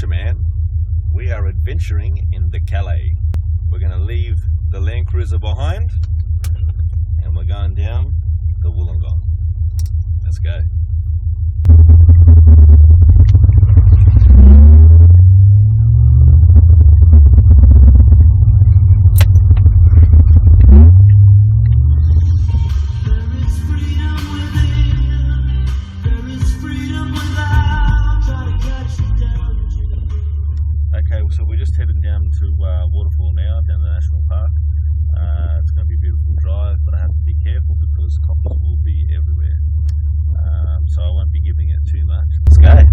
adventure, man. We are adventuring in the Calais. We're going to leave the Land Cruiser behind and we're going down the Wollongong. Let's go. So we're just heading down to Waterfall now, down the national park. It's going to be a beautiful drive, but I have to be careful because coppers will be everywhere. So I won't be giving it too much. Let's go.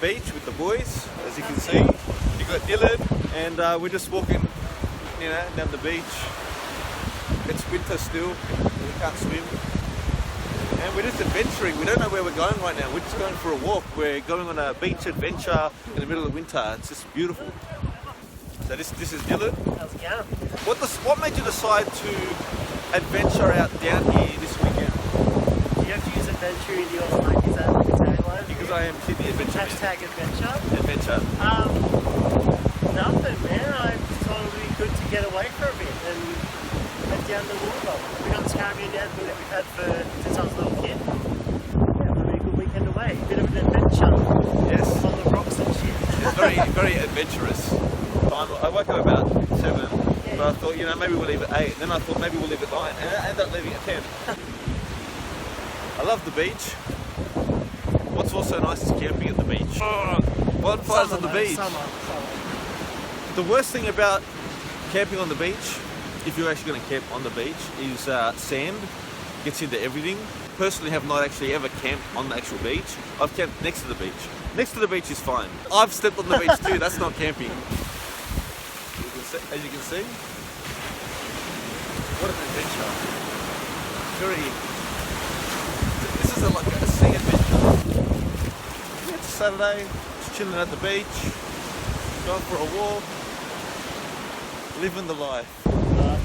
Beach with the boys, as you can see. You got Dylan, and we're just walking, down the beach. It's winter still, we can't swim, and we're just adventuring. We don't know where we're going right now. We're just going for a walk. We're going on a beach adventure in the middle of winter. It's just beautiful. So this is Dylan. How's it going? What made you decide to adventure out down here this weekend? Do you have to use adventure in your life? Is that like a tagline? Because I am Sydney Adventure. Hashtag adventure? Adventure. Nothing, man. I thought it would be good to get away for a bit and head down the Wollongong. We got this caravan down here that we've had since I was a little kid. Yeah, it was a really good weekend away. Bit of an adventure. Yes. On the rocks and shit. It's very, very adventurous. I woke up about 7, but I thought, maybe we'll leave at 8. Then I thought maybe we'll leave at 9, and I ended up leaving at 10. I love the beach. What's also nice is camping at the beach. Bonfires on the beach. Summer. The worst thing about camping on the beach, if you're actually going to camp on the beach, is sand. Gets into everything. Personally, have not actually ever camped on the actual beach. I've camped next to the beach. Next to the beach is fine. I've slept on the beach too. That's not camping. You can see. as you can see. What an adventure. This is like a sea adventure. Yeah, it's Saturday, just chilling at the beach, going for a walk, living the life.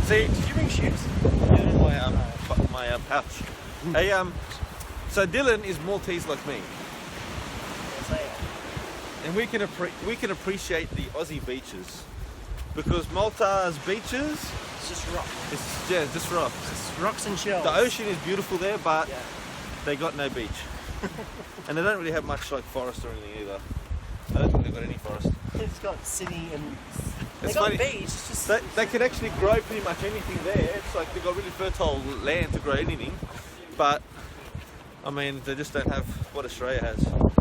See, Did you bring shoes? yeah, my pouch. Hey, so Dylan is Maltese like me, Yes, I am. and we can appreciate the Aussie beaches because Malta's beaches, It's just rock. it's just rocks. It's rocks and shells. The ocean is beautiful there, but Yeah. they got no beach, and they don't really have much like forest or anything either. I don't think they've got any forest. It's got city and they It's got funny. beach. It's just They can actually grow pretty much anything there. It's like they've got really fertile land to grow anything, but I mean they just don't have what Australia has,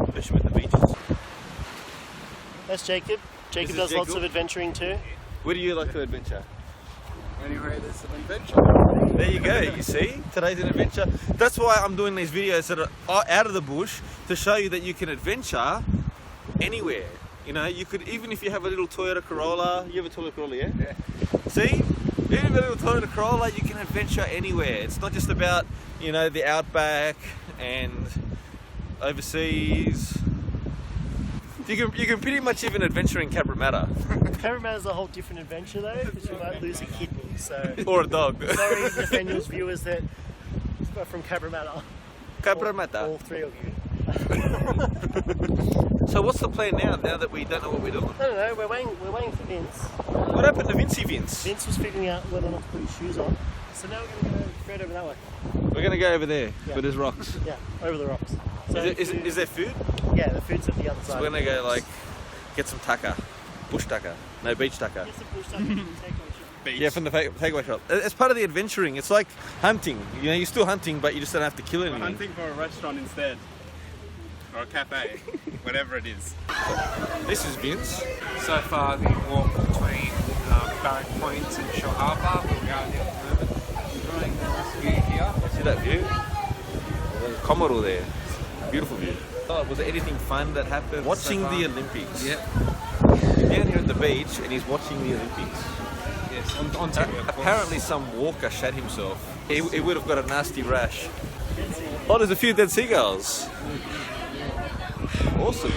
especially with the beaches. that's Jacob. Jacob This is does lots Jacob. of adventuring too. Where do you like to adventure? Anywhere there's an adventure. There you go, you see? Today's an adventure. That's why I'm doing these videos that are out of the bush to show you that you can adventure anywhere. You know, you could, even if you have a little Toyota Corolla, you have a Toyota Corolla, yeah? Yeah. See? Even a little Toyota Corolla, you can adventure anywhere. It's not just about, you know, the outback and overseas. You can pretty much even adventure in Cabramatta. Cabramatta's a whole different adventure though, because you might lose a kidney. So Or a dog. sorry, Nathaniel's viewers that are from Cabramatta. Cabramatta. All three of you. So what's the plan now that we don't know what we're doing? I don't know. We're waiting for Vince. What happened to Vincey Vince? Vince was figuring out whether or not to put his shoes on. So now we're going to go straight over that way. We're going to go over there, Yeah. where there's rocks. Yeah, over the rocks. So Is there food? yeah, the food's at the other side. So we're going to go like get some tucker, bush tucker, no beach tucker. Get some bush stuff from the takeaway shop. Beach. Yeah, from the takeaway shop. It's part of the adventuring. It's like hunting. You know, you're still hunting, but you just don't have to kill We're anything. hunting for a restaurant instead. Or a cafe. Whatever it is. This is Vince. So far, the walk between Barrack Point and Shore Harbour, where we are now at the moment, enjoying the nice view here. See that view? There's a Commodore there. Beautiful view. Oh, was there anything fun that happened? Watching far? the Olympics. Yep. He's down here at the beach and he's watching the Olympics. Yes, on TV, of course. Apparently some walker shat himself. He would have got a nasty rash. Oh, there's a few dead seagulls. Awesome.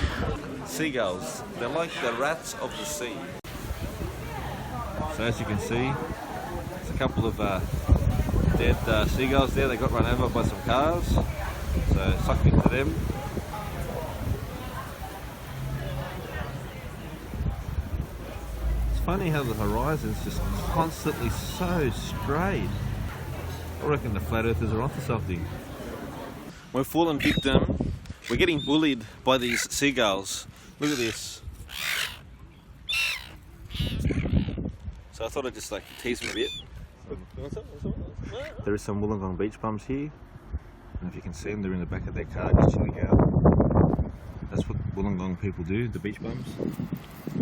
Seagulls. They're like the rats of the sea. So as you can see, there's a couple of dead seagulls there. They got run over by some cars. So sucked into them. It's funny how the horizon's just constantly so straight. I reckon the flat earthers are onto something. We've fallen victim. We're getting bullied by these seagulls. Look at this. So I thought I'd just like tease them a bit. There is some Wollongong Beach bums here. And if you can see them, they're in the back of their car just chilling out. That's what Wollongong people do, the beach bums.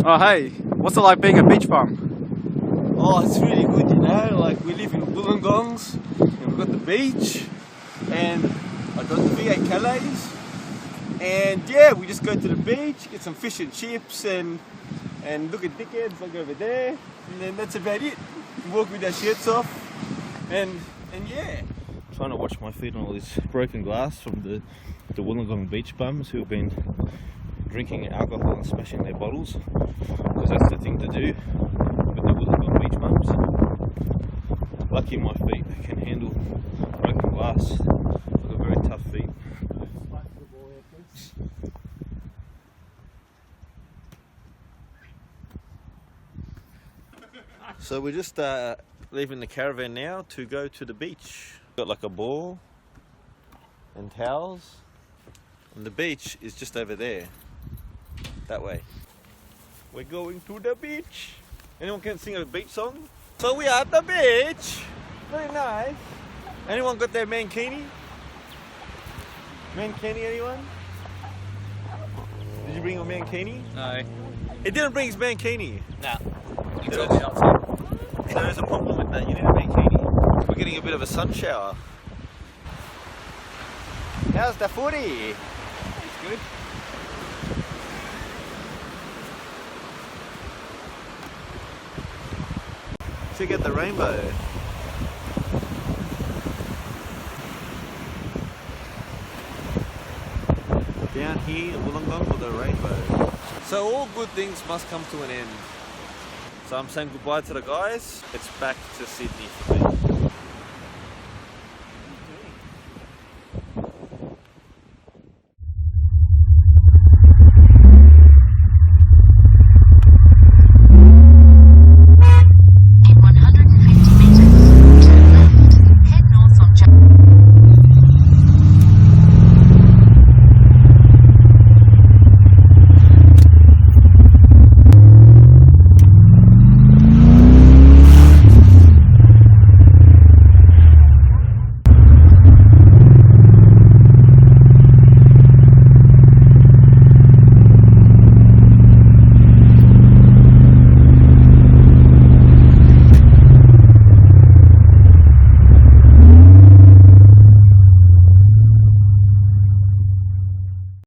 Oh hey, what's it like being a beach bum? Oh, it's really good, you know, like we live in Wollongongs and we've got the beach and I got the VA CALAIS and yeah, we just go to the beach, get some fish and chips and look at dickheads like over there and then that's about it. We walk with our shirts off and yeah. Trying to watch my feet on all this broken glass from the Wollongong beach bums who have been drinking alcohol and smashing their bottles because that's the thing to do with the Wollongong beach bums. Lucky my feet can handle broken glass. I've got very tough feet. So we're just leaving the caravan now to go to the beach. Got like a ball and towels and the beach is just over there. That way. We're going to the beach. Anyone can sing a beach song? So we are at the beach. Very nice. Anyone got their mankini? Mankini, anyone? Did you bring your mankini? No. He didn't bring his mankini. Nah. You told me outside. So there's a problem with that. You need a mankini. We're getting a bit of a sun shower. How's the footy? It's good. Check out the rainbow. Down here in Wollongong with the rainbow. So all good things must come to an end. So I'm saying goodbye to the guys. It's back to Sydney for me.